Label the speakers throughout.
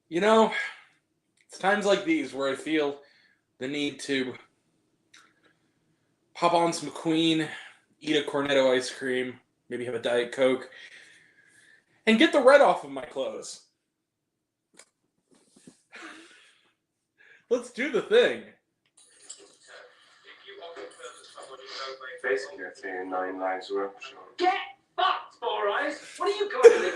Speaker 1: You know, it's times like these where I feel the need to pop on some Queen, eat a Cornetto ice cream, maybe have a Diet Coke, and get the red off of my clothes. Let's do the thing.
Speaker 2: Basically, I'd say 9 lives were up, Shaun.
Speaker 3: Get fucked, Four Eyes! What are you calling it?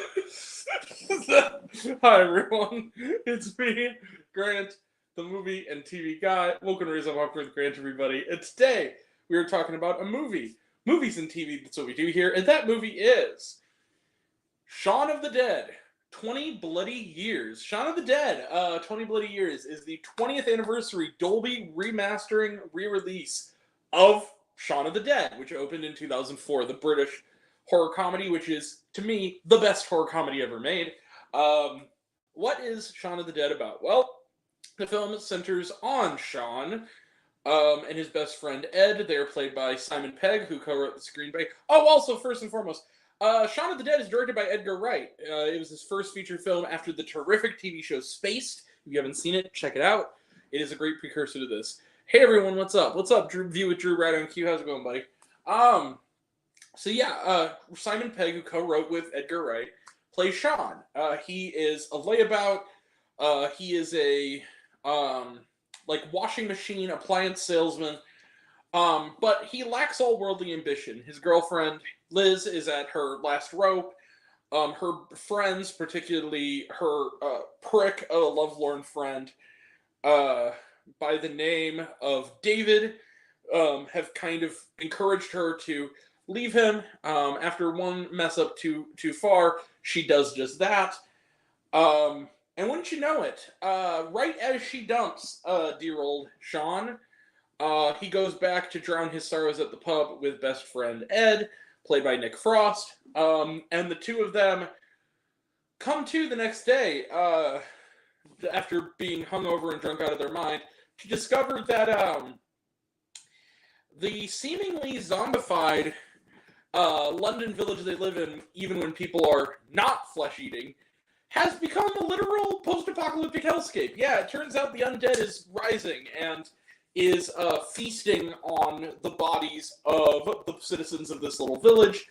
Speaker 1: Hi everyone, it's me, Grant, the movie and TV guy. Welcome to Raise Up Awkward with Grant, everybody. And today we are talking about a movie. Movies and TV, that's what we do here. And that movie is Shaun of the Dead. 20 Bloody Years. Shaun of the Dead, 20 Bloody Years is the 20th anniversary Dolby remastering re-release of Shaun of the Dead, which opened in 2004, the British horror comedy, which is, to me, the best horror comedy ever made. What is Shaun of the Dead about? Well, the film centers on Shaun and his best friend Ed. They are played by Simon Pegg, who co-wrote the screenplay. Oh, also, first and foremost, Shaun of the Dead is directed by Edgar Wright. It was his first feature film after the terrific TV show Spaced. If you haven't seen it, check it out. It is a great precursor to this. Hey everyone, what's up? What's up, View with Drew right on cue? How's it going, buddy? Simon Pegg, who co-wrote with Edgar Wright, plays Shaun. He is a layabout. He is a washing machine appliance salesman. But he lacks all worldly ambition. His girlfriend Liz is at her last rope. Her friends, particularly her prick, a lovelorn friend, by the name of David, have kind of encouraged her to leave him. After one mess up too far, she does just that. And wouldn't you know it, right as she dumps dear old Shaun, he goes back to drown his sorrows at the pub with best friend Ed, played by Nick Frost. And the two of them come to the next day, after being hungover and drunk out of their mind, to discover that the seemingly zombified London village they live in, even when people are not flesh-eating, has become a literal post-apocalyptic hellscape. Yeah, it turns out the undead is rising and is feasting on the bodies of the citizens of this little village.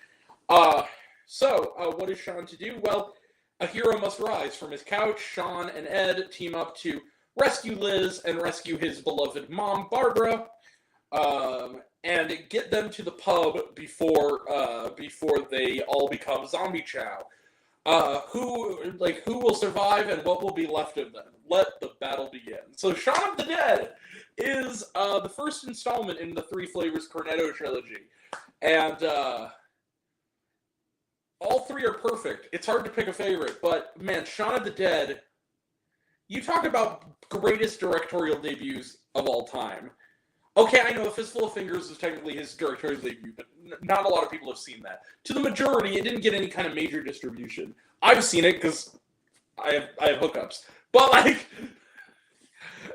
Speaker 1: So, what is Shaun to do? Well, a hero must rise from his couch. Shaun and Ed team up to rescue Liz and rescue his beloved mom, Barbara, and get them to the pub before they all become zombie chow. Who will survive and what will be left of them? Let the battle begin. So, Shaun of the Dead is the first installment in the Three Flavors Cornetto trilogy, and all three are perfect. It's hard to pick a favorite, but man, Shaun of the Dead, you talk about greatest directorial debuts of all time. Okay, I know A Fistful of Fingers is technically his directorial debut, but not a lot of people have seen that. To the majority, it didn't get any kind of major distribution. I've seen it because I have hookups. But,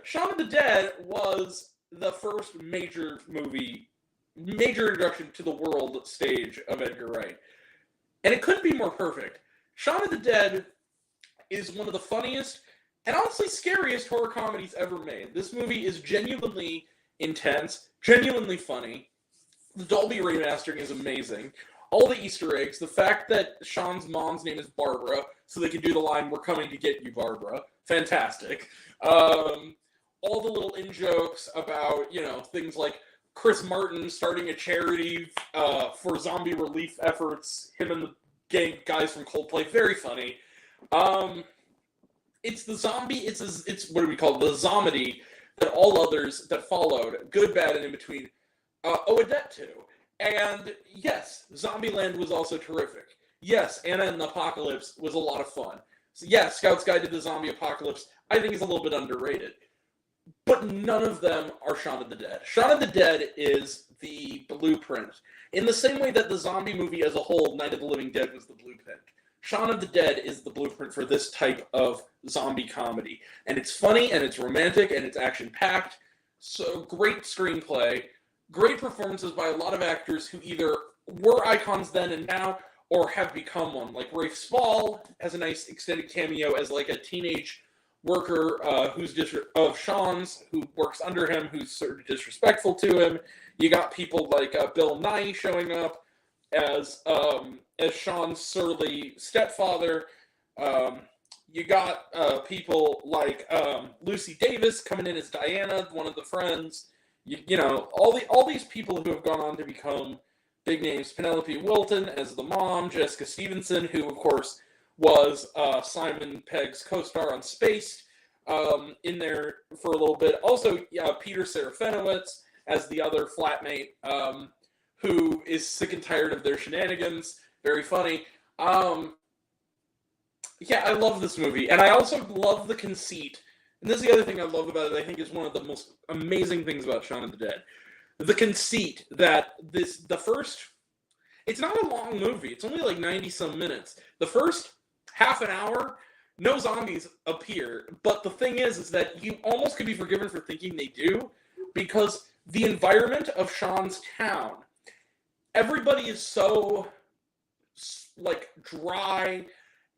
Speaker 1: Shaun of the Dead was the first major introduction to the world stage of Edgar Wright. And it couldn't be more perfect. Shaun of the Dead is one of the funniest and honestly scariest horror comedies ever made. This movie is genuinely intense, genuinely funny. The Dolby remastering is amazing. All the Easter eggs, the fact that Shaun's mom's name is Barbara, so they can do the line, "We're coming to get you, Barbara." Fantastic. All the little in-jokes about, things like Chris Martin starting a charity for zombie relief efforts, him and the guys from Coldplay, very funny. It's the zombie, it's what do we call it, the zomedy that all others that followed, good, bad, and in between, owe a debt to. And yes, Zombieland was also terrific. Yes, Anna and the Apocalypse was a lot of fun. So yes, Scout's Guide to the Zombie Apocalypse, I think is a little bit underrated. But none of them are Shaun of the Dead. Shaun of the Dead is the blueprint. In the same way that the zombie movie as a whole, Night of the Living Dead, was the blueprint. Shaun of the Dead is the blueprint for this type of zombie comedy. And it's funny, and it's romantic, and it's action-packed. So great screenplay. Great performances by a lot of actors who either were icons then and now, or have become one. Like Rafe Spall has a nice extended cameo as like a teenage worker of Shaun's who works under him, who's sort of disrespectful to him. You got people like Bill Nye showing up as Shaun's surly stepfather. You got people like Lucy Davis coming in as Diana, one of the friends. You know, all these people who have gone on to become big names. Penelope Wilton as the mom, Jessica Stevenson, who of course was Simon Pegg's co-star on Spaced, in there for a little bit. Also, Peter Serafinowicz as the other flatmate, who is sick and tired of their shenanigans. Very funny. Yeah, I love this movie, and I also love the conceit. And this is the other thing I love about it. I think is one of the most amazing things about Shaun of the Dead. The conceit that it's not a long movie. It's only like 90 some minutes. The first half an hour, no zombies appear. But the thing is that you almost could be forgiven for thinking they do, because the environment of Shaun's town, everybody is so like dry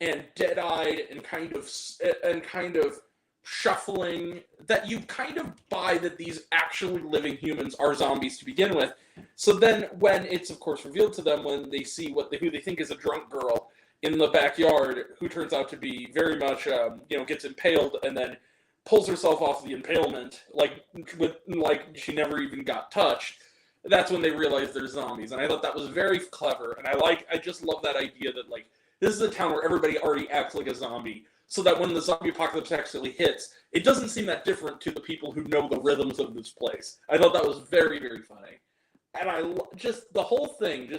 Speaker 1: and dead-eyed and kind of shuffling that you kind of buy that these actually living humans are zombies to begin with. So then when it's of course revealed to them, when they see who they think is a drunk girl in the backyard, who turns out to be very much gets impaled and then pulls herself off the impalement like she never even got touched, that's when they realize they're zombies. And I thought that was very clever, and I just love that idea that like this is a town where everybody already acts like a zombie, so that when the zombie apocalypse actually hits, it doesn't seem that different to the people who know the rhythms of this place. I thought that was very, very funny. And just the whole thing,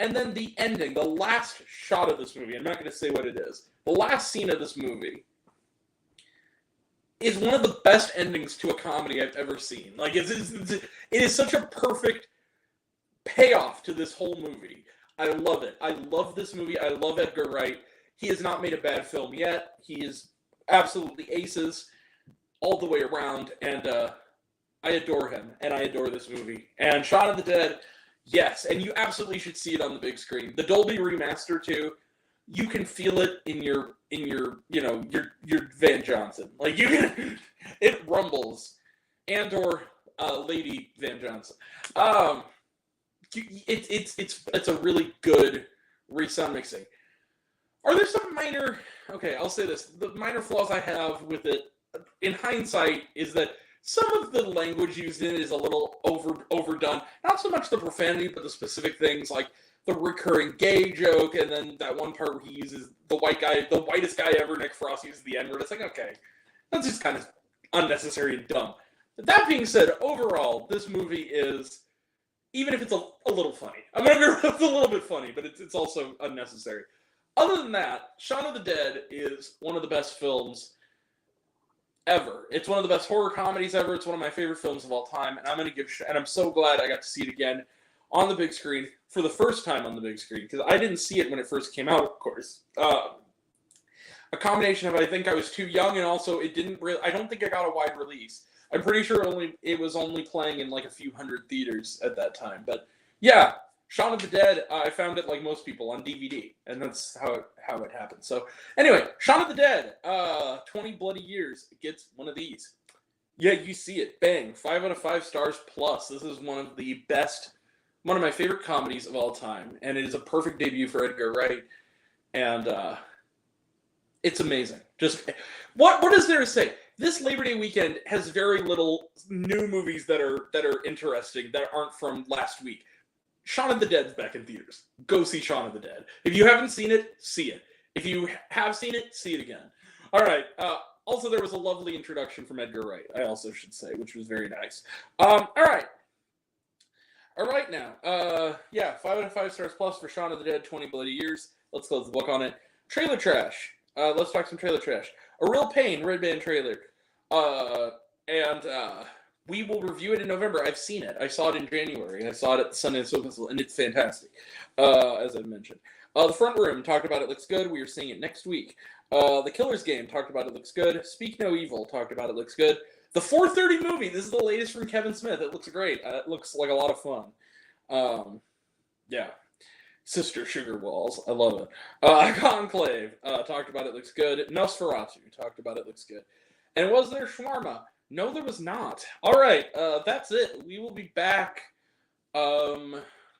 Speaker 1: and then the ending, the last shot of this movie, I'm not going to say what it is, the last scene of this movie is one of the best endings to a comedy I've ever seen. Like, it is such a perfect payoff to this whole movie. I love it. I love this movie. I love Edgar Wright. He has not made a bad film yet. He is absolutely aces all the way around, and I adore him, and I adore this movie. And Shaun of the Dead, yes, and you absolutely should see it on the big screen. The Dolby remaster too. You can feel it in your Van Johnson. Like you can, it rumbles, and/or Lady Van Johnson. It's a really good resound mixing. Are there some minor? Okay, I'll say this: the minor flaws I have with it, in hindsight, is that some of the language used in it is a little overdone. Not so much the profanity, but the specific things like the recurring gay joke, and then that one part where he uses the whitest guy ever, Nick Frost, uses the N-word. It's like, okay, that's just kind of unnecessary and dumb. But that being said, overall, this movie is, even if it's a little funny, I'm going to be it's a little bit funny, but it's also unnecessary. Other than that, Shaun of the Dead is one of the best films ever. It's one of the best horror comedies ever. It's one of my favorite films of all time, and I'm so glad I got to see it again on the big screen for the first time on the big screen, because I didn't see it when it first came out, of course. A combination of I think I was too young, and also I don't think I got a wide release. I'm pretty sure it was only playing in like a few hundred theaters at that time. But yeah, Shaun of the Dead, I found it like most people on DVD, and that's how it happened. So anyway, Shaun of the Dead, 20 bloody years, gets one of these. Yeah, you see it. Bang. 5 out of 5 stars plus. This is one of my favorite comedies of all time, and it is a perfect debut for Edgar Wright, and it's amazing. Just what is there to say? This Labor Day weekend has very little new movies that are interesting that aren't from last week. Shaun of the Dead's back in theaters. Go see Shaun of the Dead. If you haven't seen it, see it. If you have seen it, see it again. All right. Also, there was a lovely introduction from Edgar Wright, I also should say, which was very nice. All right. All right now. 5 out of 5 stars plus for Shaun of the Dead, 20 bloody years. Let's close the book on it. Trailer trash. Let's talk some trailer trash. A Real Pain Red Band trailer. We will review it in November. I've seen it. I saw it in January, and I saw it at the Sundance Film Festival, and it's fantastic, as I mentioned. The Front Room, talked about it, looks good. We are seeing it next week. The Killer's Game, talked about it, looks good. Speak No Evil, talked about it, looks good. The 4:30 movie, this is the latest from Kevin Smith. It looks great. It looks like a lot of fun. Yeah. Sister Sugar Walls, I love it. Conclave, talked about it, looks good. Nosferatu, talked about it, looks good. And was there shawarma? No, there was not. All right, that's it. We will be back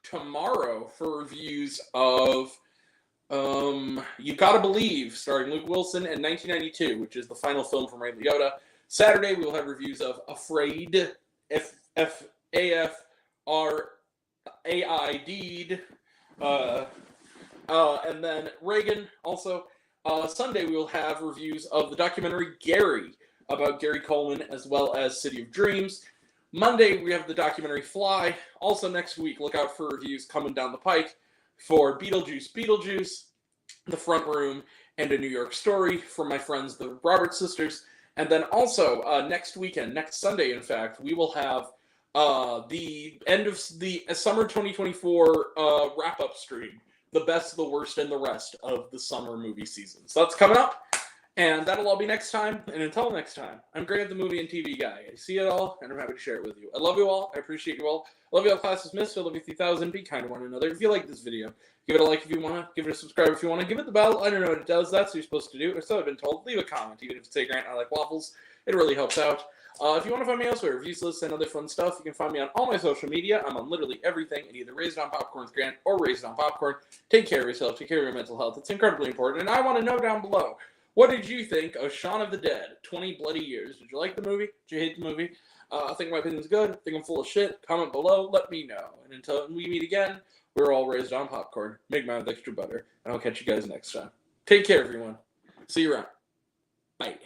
Speaker 1: tomorrow for reviews of You Gotta Believe, starring Luke Wilson, in 1992, which is the final film from Ray Liotta. Saturday, we will have reviews of Afraid, F-A-I-D, and then Reagan. Also, Sunday, we will have reviews of the documentary Gary, about Gary Coleman, as well as City of Dreams. Monday, we have the documentary Fly. Also next week, look out for reviews coming down the pike for Beetlejuice, The Front Room, and A New York Story from my friends, the Roberts sisters. And then also, next weekend, next Sunday, in fact, we will have the end of the summer 2024 wrap-up stream, the best, the worst, and the rest of the summer movie season. So that's coming up. And that'll all be next time. And until next time, I'm Grant, the movie and TV guy. I see it all, and I'm happy to share it with you. I love you all. I appreciate you all. I love you all, classes missed. I love you 3000. Be kind to one another. If you like this video, give it a like if you want to. Give it a subscribe if you want to. Give it the bell. I don't know what it does. That's what you're supposed to do. Or so I've been told. Leave a comment, even if it's a Grant, I like waffles. It really helps out. If you want to find me elsewhere, reviews lists and other fun stuff, you can find me on all my social media. I'm on literally everything, and either Raised on Popcorn with Grant or Raised on Popcorn. Take care of yourself. Take care of your mental health. It's incredibly important. And I want to know down below, what did you think of Shaun of the Dead, 20 Bloody Years? Did you like the movie? Did you hate the movie? I think my opinion's good. I think I'm full of shit. Comment below. Let me know. And until we meet again, we're all raised on popcorn. Make mine with extra butter. And I'll catch you guys next time. Take care, everyone. See you around. Bye.